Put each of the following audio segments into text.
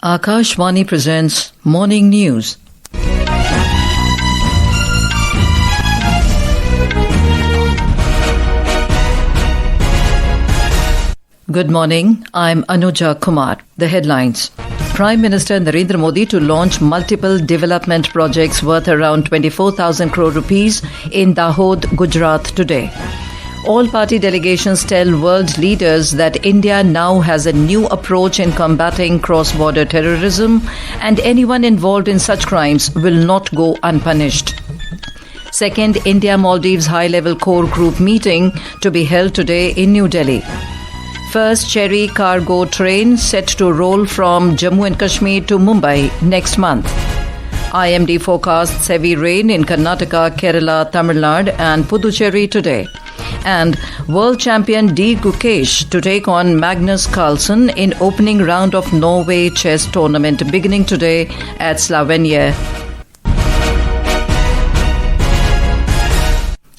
Akashvani presents Morning News. Good morning, I'm Anuja Kumar. The headlines. Prime Minister Narendra Modi to launch multiple development projects worth around 24,000 crore rupees in Dahod, Gujarat today. All party delegations tell world leaders that India now has a new approach in combating cross-border terrorism and anyone involved in such crimes will not go unpunished. Second India-Maldives High-Level Core Group meeting to be held today in New Delhi. First Cherry cargo train set to roll from Jammu and Kashmir to Mumbai next month. IMD forecasts heavy rain in Karnataka, Kerala, Tamil Nadu and Puducherry today. And world champion D Gukesh to take on Magnus Carlsen in opening round of Norway Chess tournament beginning today at Stavanger.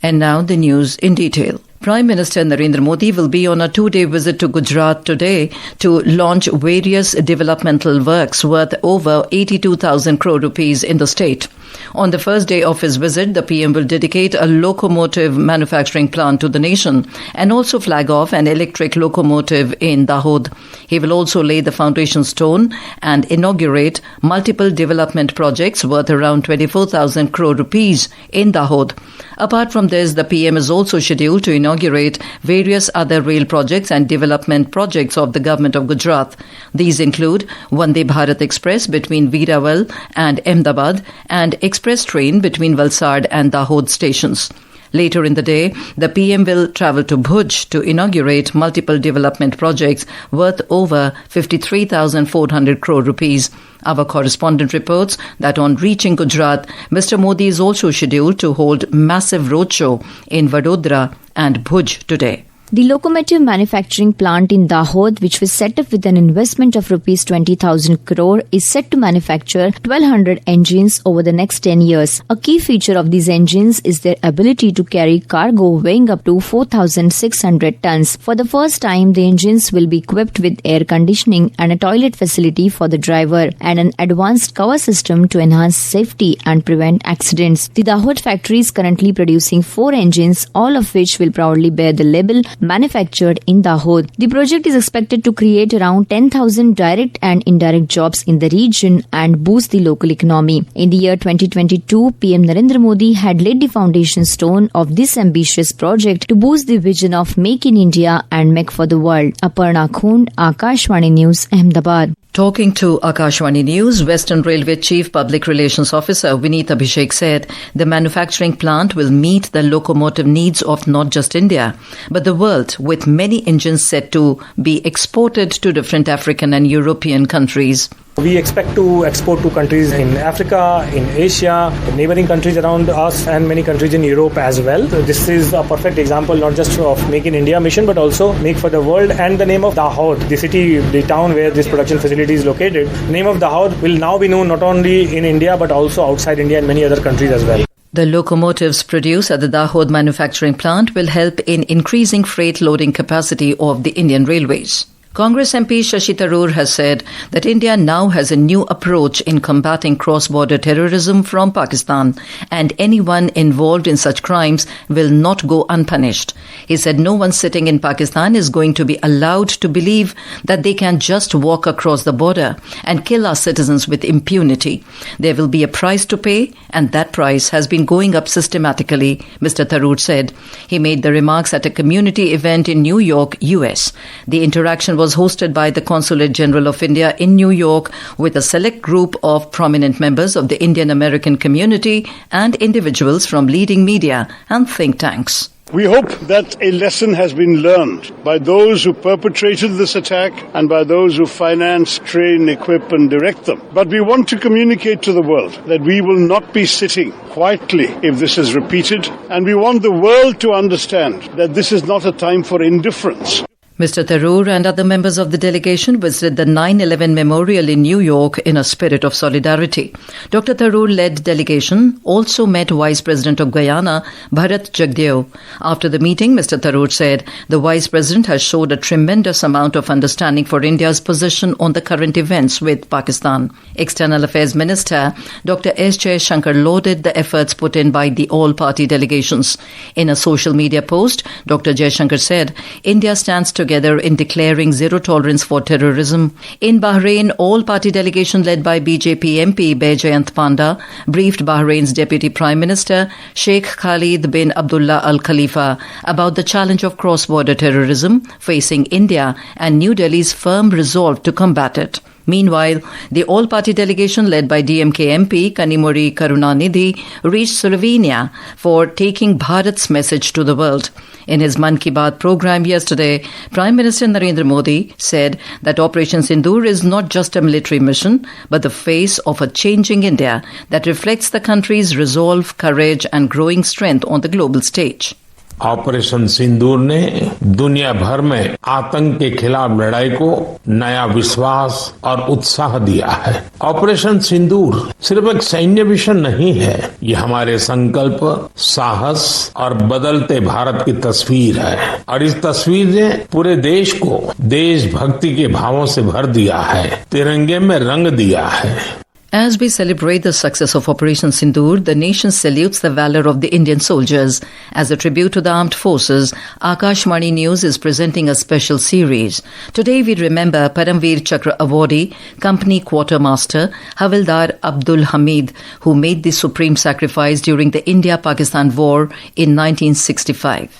And now the news in detail. Prime Minister Narendra Modi will be on a 2-day visit to Gujarat today to launch various developmental works worth over 82,000 crore rupees in the state. On the first day of his visit, the PM will dedicate a locomotive manufacturing plant to the nation and also flag off an electric locomotive in Dahod. He will also lay the foundation stone and inaugurate multiple development projects worth around 24,000 crore rupees in Dahod. Apart from this, the PM is also scheduled to inaugurate various other rail projects and development projects of the government of Gujarat. These include Vande Bharat Express between Veerawal and Ahmedabad and express train between Valsad and Dahod stations. Later in the day, the PM will travel to Bhuj to inaugurate multiple development projects worth over 53,400 crore rupees. Our correspondent reports that on reaching Gujarat, Mr. Modi is also scheduled to hold massive roadshow in Vadodara and Bhuj today. The locomotive manufacturing plant in Dahod, which was set up with an investment of Rs 20,000 crore, is set to manufacture 1,200 engines over the next 10 years. A key feature of these engines is their ability to carry cargo weighing up to 4,600 tons. For the first time, the engines will be equipped with air conditioning and a toilet facility for the driver and an advanced cover system to enhance safety and prevent accidents. The Dahod factory is currently producing 4 engines, all of which will proudly bear the label manufactured in Dahod. The project is expected to create around 10,000 direct and indirect jobs in the region and boost the local economy. In the year 2022, PM Narendra Modi had laid the foundation stone of this ambitious project to boost the vision of Make in India and Make for the World. Aparna Khund, Akashvani News, Ahmedabad. Talking to Akashvani News, Western Railway Chief Public Relations Officer Vineet Abhishek said the manufacturing plant will meet the locomotive needs of not just India, but the world, with many engines set to be exported to different African and European countries. We expect to export to countries in Africa, in Asia, neighboring countries around us and many countries in Europe as well. So this is a perfect example not just of Make in India mission but also Make for the World, and the name of Dahod, the city, the town where this production facility is located. The name of Dahod will now be known not only in India but also outside India and many other countries as well. The locomotives produced at the Dahod manufacturing plant will help in increasing freight loading capacity of the Indian railways. Congress MP Shashi Tharoor has said that India now has a new approach in combating cross-border terrorism from Pakistan and anyone involved in such crimes will not go unpunished. He said no one sitting in Pakistan is going to be allowed to believe that they can just walk across the border and kill our citizens with impunity. There will be a price to pay, and that price has been going up systematically, Mr. Tharoor said. He made the remarks at a community event in New York, US. The interaction was hosted by the Consulate General of India in New York with a select group of prominent members of the Indian American community and individuals from leading media and think tanks. We hope that a lesson has been learned by those who perpetrated this attack and by those who finance, train, equip and direct them. But we want to communicate to the world that we will not be sitting quietly if this is repeated, and we want the world to understand that this is not a time for indifference. Mr. Tharoor and other members of the delegation visited the 9/11 Memorial in New York in a spirit of solidarity. Dr. Tharoor-led delegation also met Vice President of Guyana, Bharat Jagdeo. After the meeting, Mr. Tharoor said the Vice President has showed a tremendous amount of understanding for India's position on the current events with Pakistan. External Affairs Minister Dr. S. Jaishankar lauded the efforts put in by the all-party delegations. In a social media post, Dr. Jaishankar said, India stands together in declaring zero tolerance for terrorism. In Bahrain, all-party delegation led by BJP MP Bejayant Panda briefed Bahrain's Deputy Prime Minister Sheikh Khalid bin Abdullah Al Khalifa about the challenge of cross-border terrorism facing India and New Delhi's firm resolve to combat it. Meanwhile, the all-party delegation led by DMK MP Kanimuri Karunanidhi reached Slovenia for taking Bharat's message to the world. In his Mann Ki Baat program yesterday, Prime Minister Narendra Modi said that Operation Sindoor is not just a military mission, but the face of a changing India that reflects the country's resolve, courage and growing strength on the global stage. Operation Sindoor ने दुनिया भर में आतंक के खिलाफ लड़ाई को नया विश्वास और उत्साह दिया है। ऑपरेशन सिंदूर सिर्फ एक सैन्य मिशन नहीं है, ये हमारे संकल्प, साहस और बदलते भारत की तस्वीर है और इस तस्वीर ने पूरे देश को देशभक्ति के भावों से भर दिया है, तिरंगे में रंग दिया है। As we celebrate the success of Operation Sindoor, the nation salutes the valor of the Indian soldiers. As a tribute to the armed forces, Akashvani News is presenting a special series. Today we remember Paramveer Chakra awardee, Company Quartermaster Havildar Abdul Hamid, who made the supreme sacrifice during the India-Pakistan War in 1965.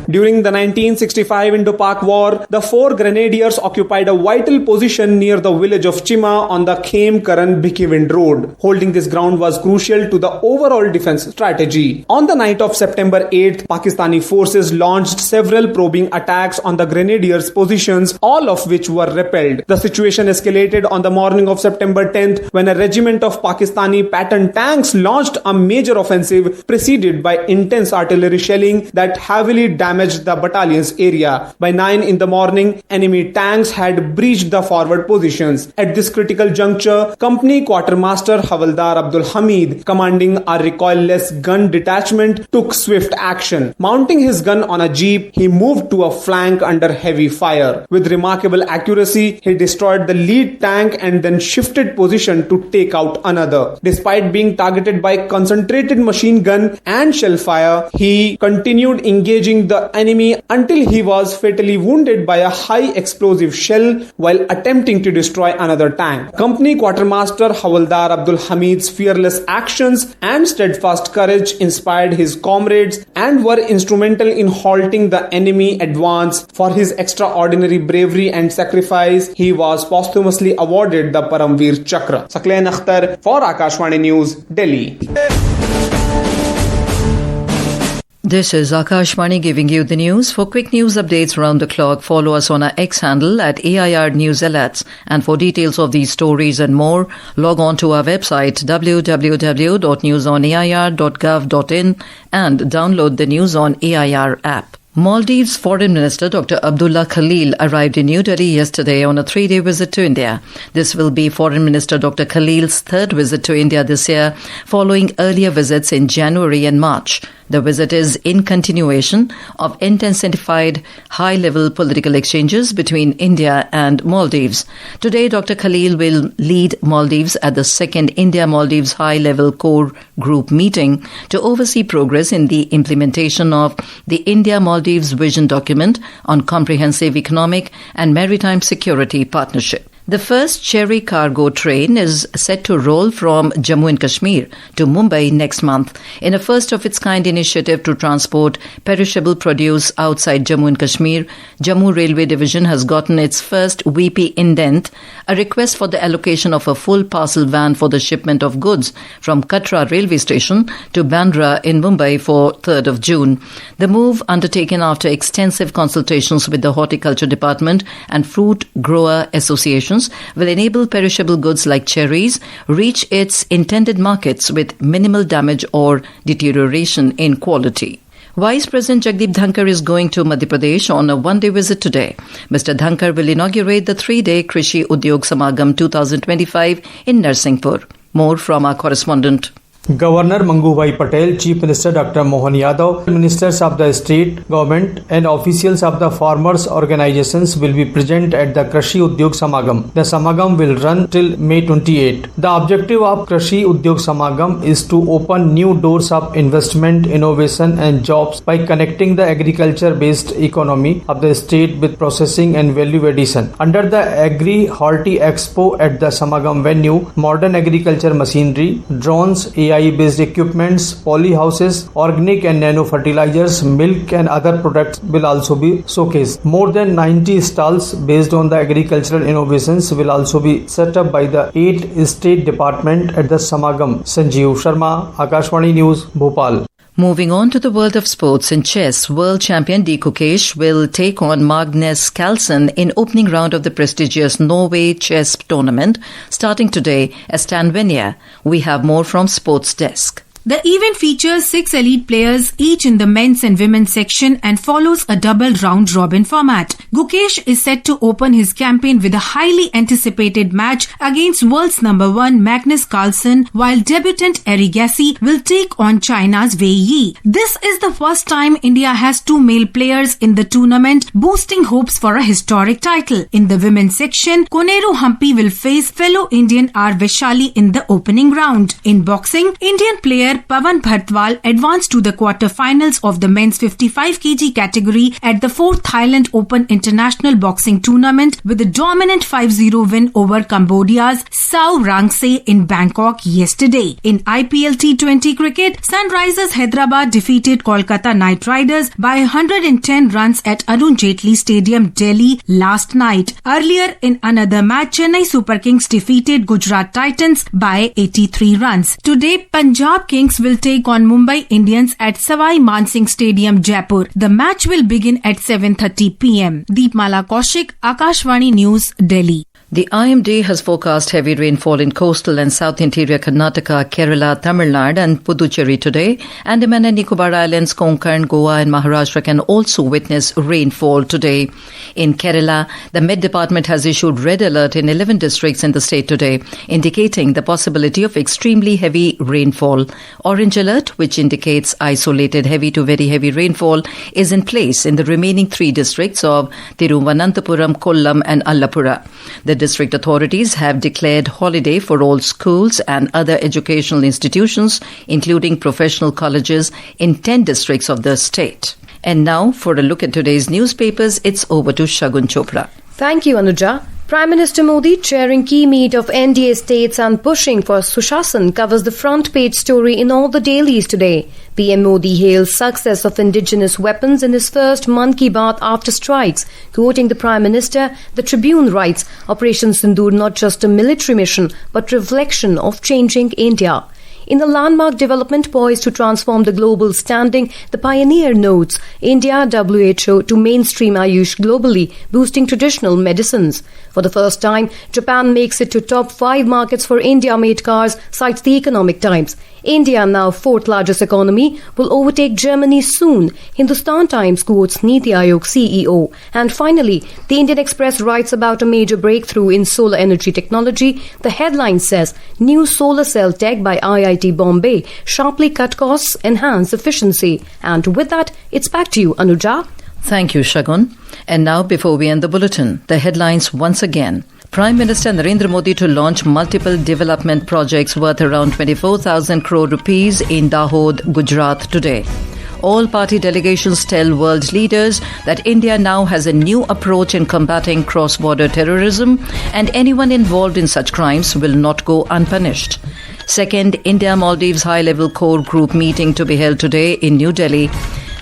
During the 1965 Indo-Pak War, the four grenadiers occupied a vital position near the village of Chima on the Khem-Karan-Bhikivind road. Holding this ground was crucial to the overall defense strategy. On the night of September 8th, Pakistani forces launched several probing attacks on the grenadiers' positions, all of which were repelled. The situation escalated on the morning of September 10th when a regiment of Pakistani pattern tanks launched a major offensive preceded by intense artillery shelling that heavily damaged the battalion's area. By 9 in the morning, enemy tanks had breached the forward positions. At this critical juncture, Company Quartermaster Havildar Abdul Hamid, commanding a recoilless gun detachment, took swift action. Mounting his gun on a jeep, he moved to a flank under heavy fire. With remarkable accuracy, he destroyed the lead tank and then shifted position to take out another. Despite being targeted by concentrated machine gun and shell fire, he continued engaging the enemy until he was fatally wounded by a high explosive shell while attempting to destroy another tank. Company Quartermaster Havildar Abdul Hamid's fearless actions and steadfast courage inspired his comrades and were instrumental in halting the enemy advance. For his extraordinary bravery and sacrifice, he was posthumously awarded the Paramveer Chakra. Sakleen Akhtar for Akashvani News, Delhi. This is Akashvani giving you the news. For quick news updates around the clock, follow us on our X handle at AIR News Alerts. And for details of these stories and more, log on to our website www.newsonair.gov.in and download the News on AIR app. Maldives Foreign Minister Dr. Abdullah Khalil arrived in New Delhi yesterday on a 3-day visit to India. This will be Foreign Minister Dr. Khalil's third visit to India this year, following earlier visits in January and March. The visit is in continuation of intensified high-level political exchanges between India and Maldives. Today, Dr. Khalil will lead Maldives at the second India-Maldives High-Level Core Group meeting to oversee progress in the implementation of the India-Maldives Vision Document on Comprehensive Economic and Maritime Security Partnership. The first cherry cargo train is set to roll from Jammu and Kashmir to Mumbai next month in a first-of-its-kind initiative to transport perishable produce outside Jammu and Kashmir. Jammu Railway Division has gotten its first VP indent, a request for the allocation of a full parcel van for the shipment of goods from Katra railway station to Bandra in Mumbai for 3rd of June. The move, undertaken after extensive consultations with the Horticulture Department and Fruit Grower Associations, will enable perishable goods like cherries reach its intended markets with minimal damage or deterioration in quality. Vice President Jagdeep Dhankar is going to Madhya Pradesh on a one-day visit today. Mr. Dhankar will inaugurate the three-day Krishi Udyog Samagam 2025 in Narsinghpur. More from our correspondent. Governor Mangubhai Patel, Chief Minister Dr. Mohan Yadav, Ministers of the State Government and officials of the farmers' organizations will be present at the Krishi Udyog Samagam. The Samagam will run till May 28. The objective of Krishi Udyog Samagam is to open new doors of investment, innovation and jobs by connecting the agriculture-based economy of the state with processing and value addition. Under the Agri-Horti Expo at the Samagam venue, modern agriculture machinery, drones, AI-based equipments, poly houses, organic and nano fertilizers, milk and other products will also be showcased. More than 90 stalls based on the agricultural innovations will also be set up by the 8 state department at the Samagam. Sanjeev Sharma, Akashvani News, Bhopal. Moving on to the world of sports in chess, world champion D Gukesh will take on Magnus Carlsen in opening round of the prestigious Norway Chess tournament starting today at Stavanger. We have more from Sports Desk. The event features 6 elite players, each in the men's and women's section, and follows a double round-robin format. Gukesh is set to open his campaign with a highly anticipated match against world's number 1 Magnus Carlsen, while debutant Eri Gassi will take on China's Wei Yi. This is the first time India has 2 male players in the tournament, boosting hopes for a historic title. In the women's section, Koneru Hampi will face fellow Indian R. Vaishali in the opening round. In boxing, Indian player Pawan Bhartwal advanced to the quarter-finals of the men's 55 kg category at the 4th Thailand Open International Boxing Tournament with a dominant 5-0 win over Cambodia's Sao Rangse in Bangkok yesterday. In IPL T20 cricket, Sunrisers Hyderabad defeated Kolkata Knight Riders by 110 runs at Arun Jaitley Stadium, Delhi last night. Earlier in another match, Chennai Super Kings defeated Gujarat Titans by 83 runs. Today, Punjab Kings will take on Mumbai Indians at Savai Mansingh Stadium, Jaipur. The match will begin at 7:30 p.m. Deepmala Kaushik, Akashvani News, Delhi. The IMD has forecast heavy rainfall in coastal and south interior Karnataka, Kerala, Tamil Nadu and Puducherry today. Andaman and Nicobar Islands, Konkan, Goa and Maharashtra can also witness rainfall today. In Kerala, the Met Department has issued red alert in 11 districts in the state today, indicating the possibility of extremely heavy rainfall. Orange alert, which indicates isolated heavy to very heavy rainfall, is in place in the remaining 3 districts of Thiruvananthapuram, Kollam and Allapura. The district authorities have declared holiday for all schools and other educational institutions, including professional colleges, in 10 districts of the state. And now, for a look at today's newspapers, it's over to Shagun Chopra. Thank you, Anuja. Prime Minister Modi, chairing key meet of NDA states and pushing for Sushasana, covers the front page story in all the dailies today. PM Modi hails success of indigenous weapons in his first Mann Ki Baat after strikes. Quoting the Prime Minister, the Tribune writes, Operation Sindoor not just a military mission, but reflection of changing India. In the landmark development poised to transform the global standing, the pioneer notes India WHO to mainstream Ayush globally, boosting traditional medicines. For the first time, Japan makes it to top 5 markets for India-made cars, cites the Economic Times. India, now 4th largest economy, will overtake Germany soon, Hindustan Times quotes Niti Aayog CEO. And finally, the Indian Express writes about a major breakthrough in solar energy technology. The headline says, new solar cell tech by IIT Bombay sharply cut costs, enhance efficiency. And with that, it's back to you, Anuja. Thank you, Shagun. And now, before we end the bulletin, the headlines once again. Prime Minister Narendra Modi to launch multiple development projects worth around 24,000 crore rupees in Dahod, Gujarat today. All party delegations tell world leaders that India now has a new approach in combating cross-border terrorism, and anyone involved in such crimes will not go unpunished. Second, India-Maldives High-Level Core Group meeting to be held today in New Delhi.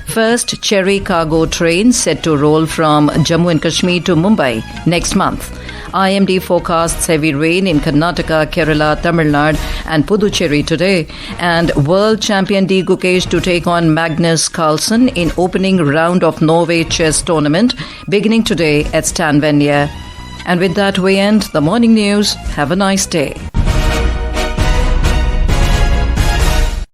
First Cherry cargo train set to roll from Jammu and Kashmir to Mumbai next month. IMD forecasts heavy rain in Karnataka, Kerala, Tamil Nadu and Puducherry today. And world champion D Gukesh to take on Magnus Carlsen in opening round of Norway Chess tournament beginning today at Stavanger. And with that we end the morning news. Have a nice day.